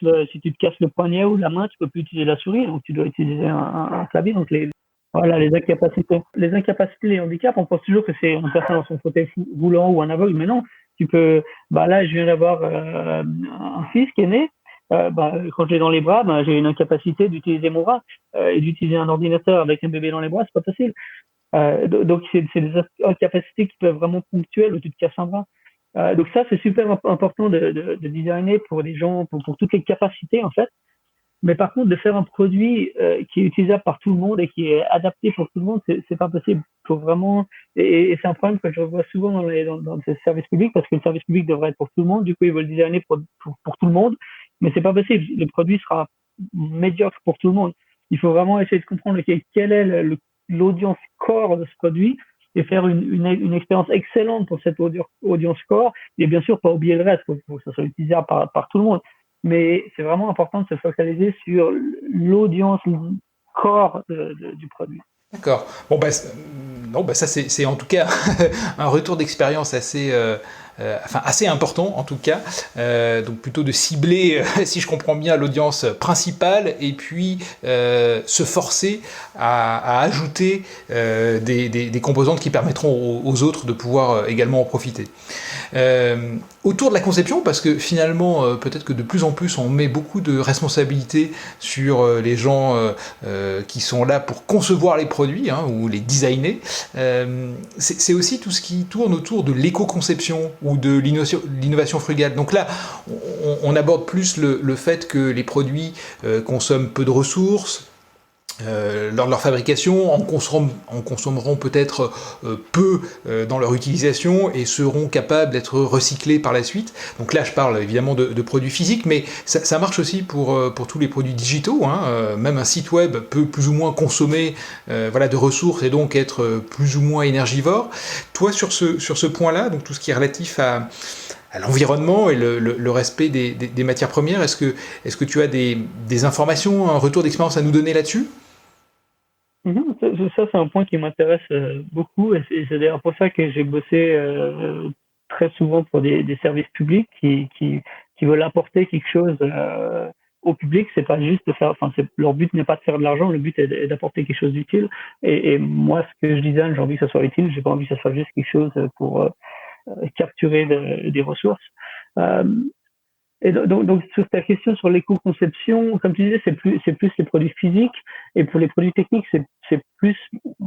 le poignet ou la main, tu peux plus utiliser la souris, donc tu dois utiliser un clavier. Donc voilà, les incapacités, les handicaps, on pense toujours que c'est une personne dans son fauteuil roulant ou un aveugle, mais non. Là, je viens d'avoir un fils qui est né. Quand je l'ai dans les bras, j'ai une incapacité d'utiliser mon bras et d'utiliser un ordinateur avec un bébé dans les bras, c'est pas possible. Donc c'est des incapacités qui peuvent vraiment ponctuelles où tu te casses un bras. Donc ça, c'est super important de designer pour les gens, pour toutes les capacités en fait. Mais par contre, de faire un produit qui est utilisable par tout le monde et qui est adapté pour tout le monde, c'est pas possible. Faut vraiment, et c'est un problème que je revois souvent dans ces services publics, parce que le service public devrait être pour tout le monde. Du coup, ils veulent designer pour tout le monde, mais c'est pas possible. Le produit sera médiocre pour tout le monde. Il faut vraiment essayer de comprendre quelle est l'audience core de ce produit et faire une expérience excellente pour cette audience core. Et bien sûr, pas oublier le reste, faut que ça soit utilisable par tout le monde. Mais c'est vraiment important de se focaliser sur l'audience corps du produit. D'accord. Bon, non, ça c'est en tout cas un retour d'expérience assez important en tout cas. Donc plutôt de cibler, si je comprends bien, l'audience principale et puis se forcer à ajouter des composantes qui permettront aux autres de pouvoir également en profiter. Autour de la conception, parce que finalement, peut-être que de plus en plus, on met beaucoup de responsabilités sur les gens qui sont là pour concevoir les produits ou les designer. C'est aussi tout ce qui tourne autour de l'éco-conception ou de l'innovation frugale. Donc là, on aborde plus le fait que les produits consomment peu de ressources, lors de leur fabrication, en consommeront peut-être peu dans leur utilisation et seront capables d'être recyclés par la suite. Donc là, je parle évidemment de produits physiques, mais ça marche aussi pour tous les produits digitaux. Même un site web peut plus ou moins consommer de ressources et donc être plus ou moins énergivore. Toi, sur ce point-là, donc tout ce qui est relatif à l'environnement et le respect des matières premières, est-ce que tu as des informations, un retour d'expérience à nous donner là-dessus ? Ça, c'est un point qui m'intéresse beaucoup et c'est d'ailleurs pour ça que j'ai bossé très souvent pour des services publics qui veulent apporter quelque chose au public. C'est pas juste de faire, leur but n'est pas de faire de l'argent, le but est d'apporter quelque chose d'utile. Et moi, ce que je design, j'ai envie que ça soit utile, j'ai pas envie que ça soit juste quelque chose pour capturer des ressources. Et donc, sur ta question sur l'éco-conception, comme tu disais, c'est plus les produits physiques, et pour les produits techniques, c'est plus,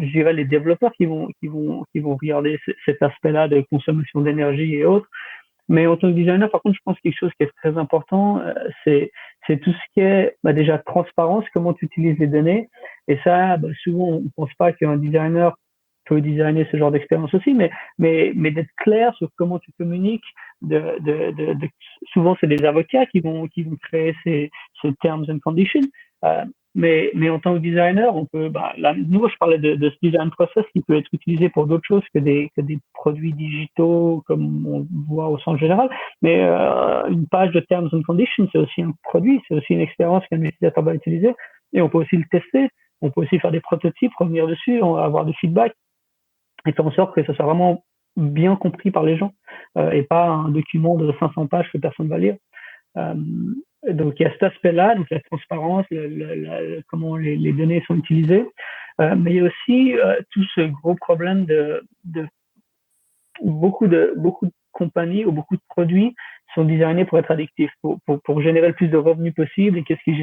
je dirais, les développeurs qui vont regarder cet aspect-là de consommation d'énergie et autres. Mais en tant que designer, par contre, je pense que quelque chose qui est très important, c'est tout ce qui est déjà transparence, comment tu utilises les données. Et ça, souvent, on pense pas qu'un designer peut designer ce genre d'expérience aussi, mais d'être clair sur comment tu communiques. Souvent, c'est des avocats qui vont créer ces terms and conditions. Euh, mais en tant que designer, on peut, là, nous, je parlais de ce design process qui peut être utilisé pour d'autres choses que des produits digitaux, comme on voit au sens général. Mais une page de terms and conditions, c'est aussi un produit, c'est aussi une expérience qu'un utilisateur va utiliser. Et on peut aussi le tester. On peut aussi faire des prototypes, revenir dessus, avoir du feedback et faire en sorte que ça soit vraiment bien compris par les gens et pas un document de 500 pages que personne va lire. Euh, donc il y a cet aspect-là, donc la transparence, comment les données sont utilisées, mais il y a aussi tout ce gros problème de beaucoup de compagnies ou beaucoup de produits sont designés pour être addictifs, pour générer le plus de revenus possible. Et qu'est-ce qui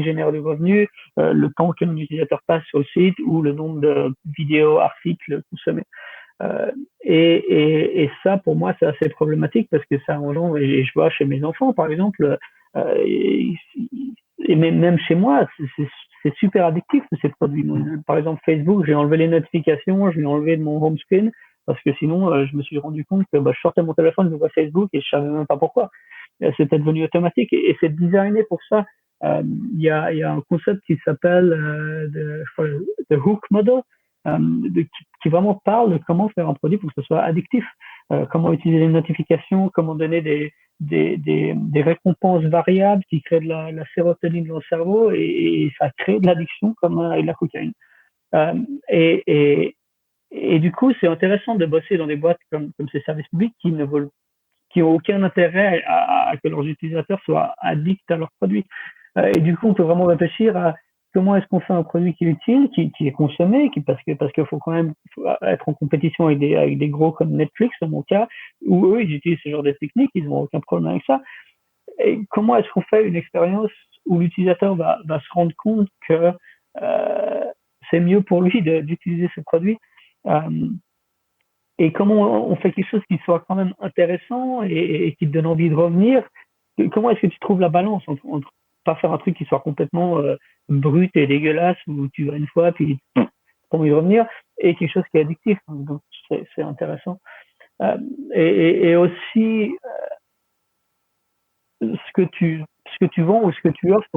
génère du revenu? Le temps qu'un utilisateur passe sur le site ou le nombre de vidéos, articles consommés. Et ça, pour moi, c'est assez problématique parce que ça engendre, et je vois chez mes enfants, par exemple, et même chez moi, c'est super addictif ces produits. Par exemple, Facebook, j'ai enlevé les notifications, je l'ai enlevé de mon home screen parce que sinon, je me suis rendu compte que je sortais mon téléphone, je vois Facebook et je savais même pas pourquoi. C'était devenu automatique et c'est designé pour ça. Il y a un concept qui s'appelle the hook model, qui vraiment parle de comment faire un produit pour que ce soit addictif, comment utiliser les notifications, comment donner des récompenses variables qui créent de la sérotonine dans le cerveau et ça crée de l'addiction comme avec la cocaïne. Euh, et, et du coup, c'est intéressant de bosser dans des boîtes comme ces services publics qui ont aucun intérêt à que leurs utilisateurs soient addicts à leurs produits. Et du coup, on peut vraiment réfléchir à comment est-ce qu'on fait un produit qui est utile, qui est consommé, parce qu'il faut quand même être en compétition avec des gros comme Netflix, dans mon cas, où eux, ils utilisent ce genre de techniques, ils n'ont aucun problème avec ça. Et comment est-ce qu'on fait une expérience où l'utilisateur va se rendre compte que c'est mieux pour lui d'utiliser ce produit et comment on fait quelque chose qui soit quand même intéressant et qui te donne envie de revenir. Comment est-ce que tu trouves la balance entre pas faire un truc qui soit complètement brut et dégueulasse où tu vas une fois puis t'as envie de revenir et quelque chose qui est addictif. Donc c'est intéressant. Et aussi ce que tu vends ou ce que tu offres,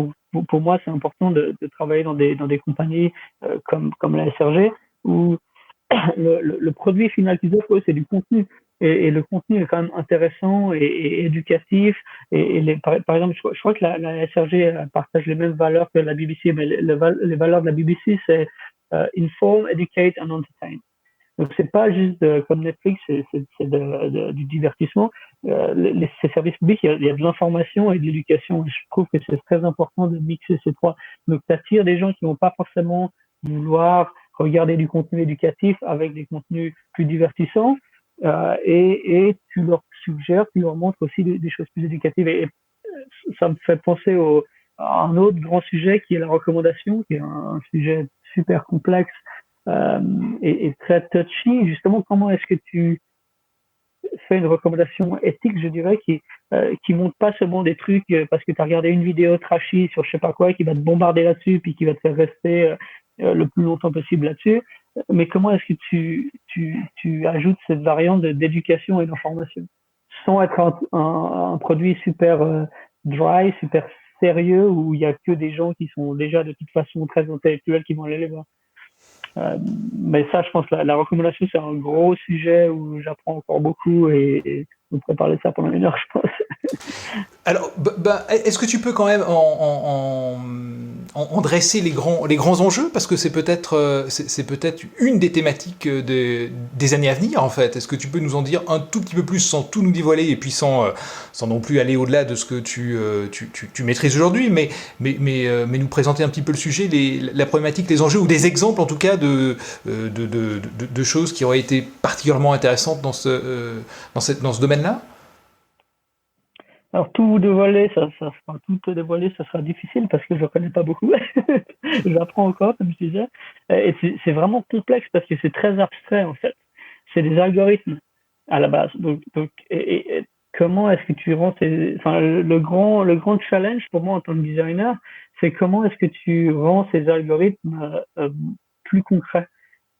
pour moi c'est important de travailler dans des compagnies comme la SRG où le produit final qu'ils offrent, c'est du contenu. Et le contenu est quand même intéressant et éducatif. Par exemple, je crois que la SRG partage les mêmes valeurs que la BBC, mais les valeurs de la BBC, c'est inform, educate and entertain. Donc c'est pas juste comme Netflix, c'est du divertissement. Ces services publics, il y a de l'information et de l'éducation. Je trouve que c'est très important de mixer ces trois. Donc tu attires des gens qui vont pas forcément vouloir regarder du contenu éducatif avec des contenus plus divertissants et tu leur suggères, tu leur montres aussi des choses plus éducatives. Et ça me fait penser à un autre grand sujet qui est la recommandation, qui est un sujet super complexe et très touchy. Justement, comment est-ce que tu fais une recommandation éthique, je dirais, qui montre pas seulement des trucs parce que tu as regardé une vidéo trashy sur je sais pas quoi, qui va te bombarder là-dessus, puis qui va te faire rester le plus longtemps possible là-dessus. Mais comment est-ce que tu ajoutes cette variante d'éducation et d'information sans être un produit super dry, super sérieux, où il y a que des gens qui sont déjà de toute façon très intellectuels qui vont aller les voir. Mais ça, je pense que la recommandation, c'est un gros sujet où j'apprends encore beaucoup et on pourrait parler de ça pendant une heure, je pense. Alors, est-ce que tu peux quand même en dresser les grands enjeux? Parce que c'est peut-être une des thématiques des années à venir, en fait. Est-ce que tu peux nous en dire un tout petit peu plus sans tout nous dévoiler et puis sans non plus aller au-delà de ce que tu maîtrises aujourd'hui, mais nous présenter un petit peu le sujet, la problématique, les enjeux ou des exemples, en tout cas, de choses qui auraient été particulièrement intéressantes dans ce domaine-là? Alors tout dévoiler, tout dévoiler, ça sera difficile parce que je connais pas beaucoup. J'apprends encore, comme je disais. Et c'est vraiment complexe parce que c'est très abstrait en fait. C'est des algorithmes à la base. Et comment est-ce que tu rends le grand challenge pour moi en tant que designer, c'est comment est-ce que tu rends ces algorithmes plus concrets.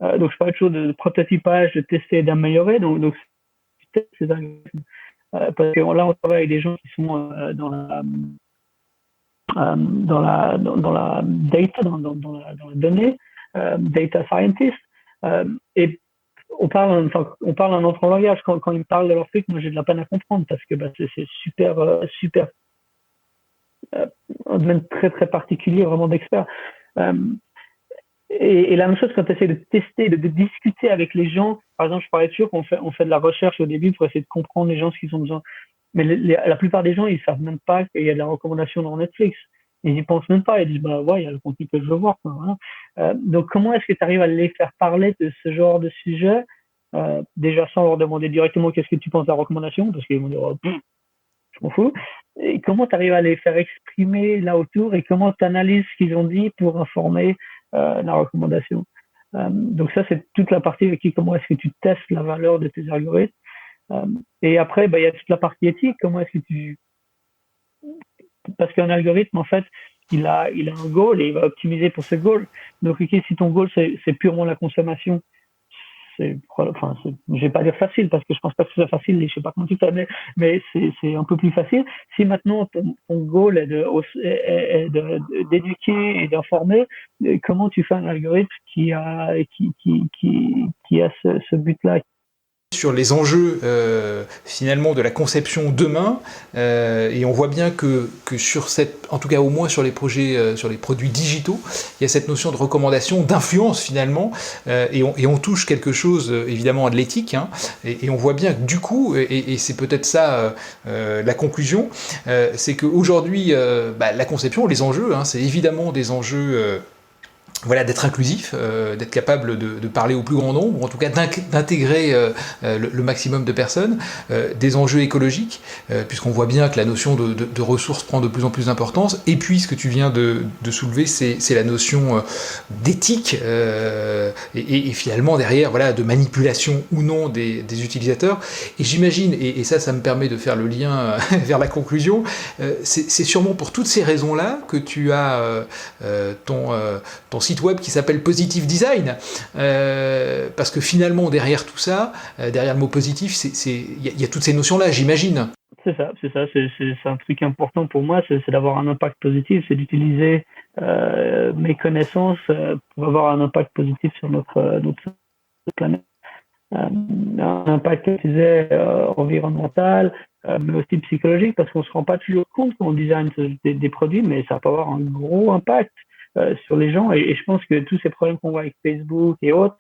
Donc je parlais toujours de prototypage, de tester et d'améliorer. Donc ces algorithmes. Parce que là, on travaille avec des gens qui sont dans la data, dans la donnée, data scientist. Et on parle un autre langage. Quand ils me parlent de leur truc, moi j'ai de la peine à comprendre parce que c'est super, super, un domaine très très particulier, vraiment d'expert. Et la même chose quand tu essaies de tester, de discuter avec les gens. Par exemple, je parlais toujours qu'on fait de la recherche au début pour essayer de comprendre les gens ce qu'ils ont besoin. Mais la plupart des gens, ils savent même pas qu'il y a de la recommandation dans Netflix. Ils y pensent même pas. Ils disent, bah ouais, il y a le contenu que je veux voir. Quoi, voilà. Donc, comment est-ce que tu arrives à les faire parler de ce genre de sujet, déjà sans leur demander directement qu'est-ce que tu penses de la recommandation, parce qu'ils vont dire, oh, je m'en fous. Et comment tu arrives à les faire exprimer là autour et comment tu analyses ce qu'ils ont dit pour informer la recommandation. Donc ça, c'est toute la partie avec qui, comment est-ce que tu testes la valeur de tes algorithmes. Et après, il y a toute la partie éthique. Comment est-ce que tu... Parce qu'un algorithme, en fait, il a un goal et il va optimiser pour ce goal. Donc, okay, si ton goal, c'est purement la consommation, je vais pas dire facile parce que je pense pas que ce soit facile, je sais pas comment tu fais, mais c'est un peu plus facile. Si maintenant ton goal est d'éduquer et d'informer, comment tu fais un algorithme qui a ce but-là? Sur les enjeux finalement de la conception demain, et on voit bien que sur cette, en tout cas au moins sur les projets, sur les produits digitaux, il y a cette notion de recommandation, d'influence finalement, et on touche quelque chose évidemment à de l'éthique, hein, et on voit bien que du coup, et c'est peut-être ça la conclusion, c'est qu'aujourd'hui la conception, les enjeux, hein, c'est évidemment des enjeux voilà, d'être inclusif, d'être capable de parler au plus grand nombre, ou en tout cas d'intégrer le maximum de personnes, des enjeux écologiques, puisqu'on voit bien que la notion de ressources prend de plus en plus d'importance, et puis ce que tu viens de soulever, c'est la notion d'éthique, et finalement derrière, voilà, de manipulation ou non des utilisateurs. Et j'imagine, et ça me permet de faire le lien vers la conclusion, c'est sûrement pour toutes ces raisons-là que tu as ton site web qui s'appelle Positive Design, parce que finalement derrière tout ça, derrière le mot positif, il y a toutes ces notions-là, j'imagine. C'est ça, c'est un truc important pour moi, c'est d'avoir un impact positif, c'est d'utiliser mes connaissances pour avoir un impact positif sur notre planète. Un impact, comme tu disais, environnemental, mais aussi psychologique, parce qu'on se rend pas toujours compte quand on design des produits, mais ça peut avoir un gros impact sur les gens. Et je pense que tous ces problèmes qu'on voit avec Facebook et autres,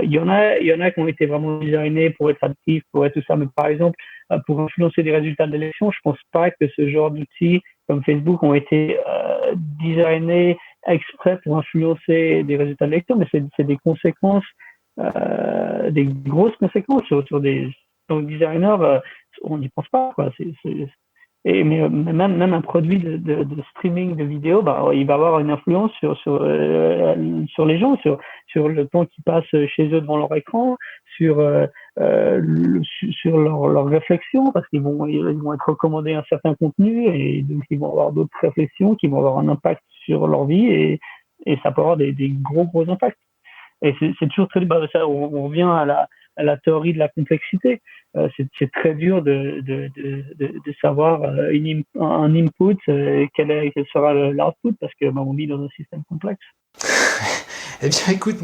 il y en a qui ont été vraiment designés pour être actifs, pour être tout ça. Mais par exemple, pour influencer des résultats d'élection, je pense pas que ce genre d'outils comme Facebook ont été designés exprès pour influencer des résultats d'élection, mais c'est des conséquences, des grosses conséquences sur des designers. On n'y pense pas, quoi. Mais même un produit de streaming de vidéo, il va avoir une influence sur les gens, sur le temps qu'ils passent chez eux devant leur écran, sur leur réflexion, parce qu'ils vont être recommandés un certain contenu et donc ils vont avoir d'autres réflexions qui vont avoir un impact sur leur vie et ça peut avoir des gros impacts. Et c'est toujours très, on revient à la théorie de la complexité. C'est très dur de savoir un input, quel sera l'output, parce que on vit dans un système complexe. Eh bien, écoute,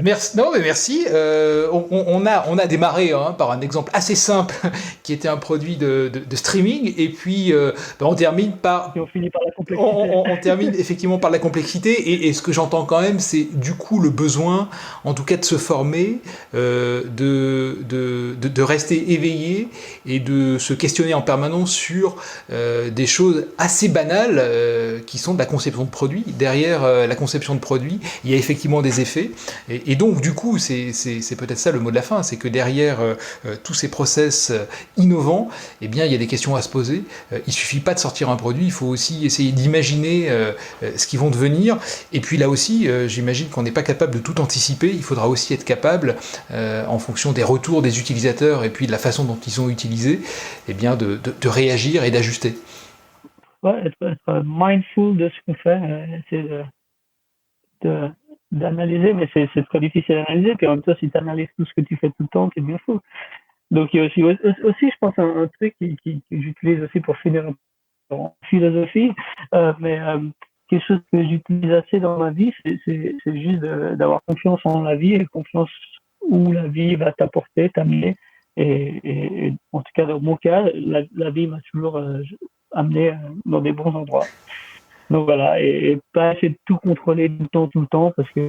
merci. Non, mais merci. On a démarré par un exemple assez simple, qui était un produit de streaming, et puis on termine par. Et on finit par la complexité. On termine effectivement par la complexité, et ce que j'entends quand même, c'est du coup le besoin, en tout cas, de se former, de rester éveillé et de se questionner en permanence sur des choses assez banales qui sont de la conception de produits. Derrière la conception de produits, il y a effectivement des effets, et donc du coup c'est peut-être ça le mot de la fin, c'est que derrière tous ces process innovants, eh bien il y a des questions à se poser. Il suffit pas de sortir un produit, il faut aussi essayer d'imaginer ce qu'ils vont devenir, et puis là aussi j'imagine qu'on n'est pas capable de tout anticiper, il faudra aussi être capable en fonction des retours des utilisateurs et puis de la façon dont ils sont utilisés, eh bien de réagir et d'ajuster. Ouais, être mindful de ce qu'on fait, c'est d'analyser, mais c'est très difficile d'analyser. Puis en même temps, si tu analyses tout ce que tu fais tout le temps, t'es bien fou. Donc il y a aussi je pense, un truc que j'utilise aussi pour finir en philosophie, mais quelque chose que j'utilise assez dans ma vie, c'est juste d'avoir confiance en la vie et confiance où la vie va t'apporter, t'amener. Et en tout cas, dans mon cas, la vie m'a toujours amené dans des bons endroits. Donc voilà, et pas essayer de tout contrôler tout le temps, parce que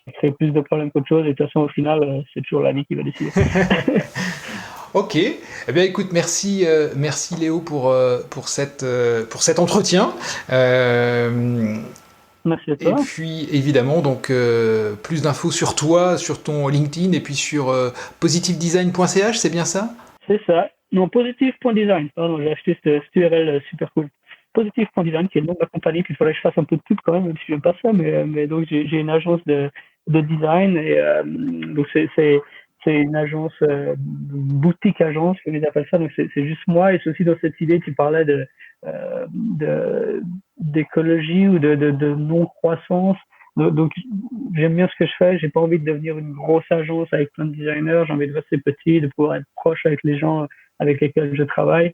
ça crée plus de problèmes qu'autre chose. Et de toute façon, au final, c'est toujours la vie qui va décider. Ok, eh bien écoute, merci Léo pour cet entretien. Merci à Et toi. puis évidemment, donc plus d'infos sur toi, sur ton LinkedIn et puis sur positivedesign.ch, c'est bien ça? C'est ça. Non, positive.design. Pardon, j'ai acheté cette URL super cool. Positive.design, qui est le nom de la compagnie. Puis il faudrait que je fasse un peu de pub quand même si je n'aime pas ça. Mais donc, j'ai une agence de design. Et donc, c'est une agence, boutique agence, comme ils appellent ça. Donc, c'est juste moi. Et c'est aussi dans cette idée, tu parlais d'écologie ou de non-croissance. Donc, j'aime bien ce que je fais. J'ai pas envie de devenir une grosse agence avec plein de designers. J'ai envie de rester petit, de pouvoir être proche avec les gens avec lesquels je travaille,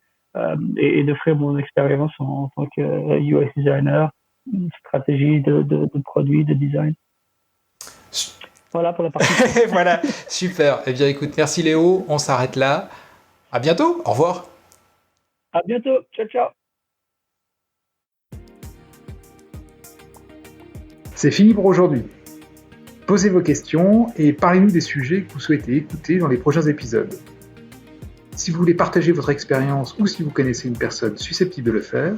et d'offrir mon expérience en tant que UX designer, une stratégie de produit, de design. Voilà pour la partie. Voilà, super. Eh bien écoute, merci Léo, on s'arrête là. À bientôt, au revoir. À bientôt. Ciao, ciao. C'est fini pour aujourd'hui. Posez vos questions et parlez-nous des sujets que vous souhaitez écouter dans les prochains épisodes. Si vous voulez partager votre expérience ou si vous connaissez une personne susceptible de le faire,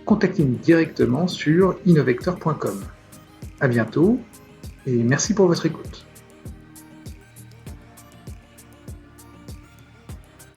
contactez-nous directement sur innovector.com. À bientôt et merci pour votre écoute.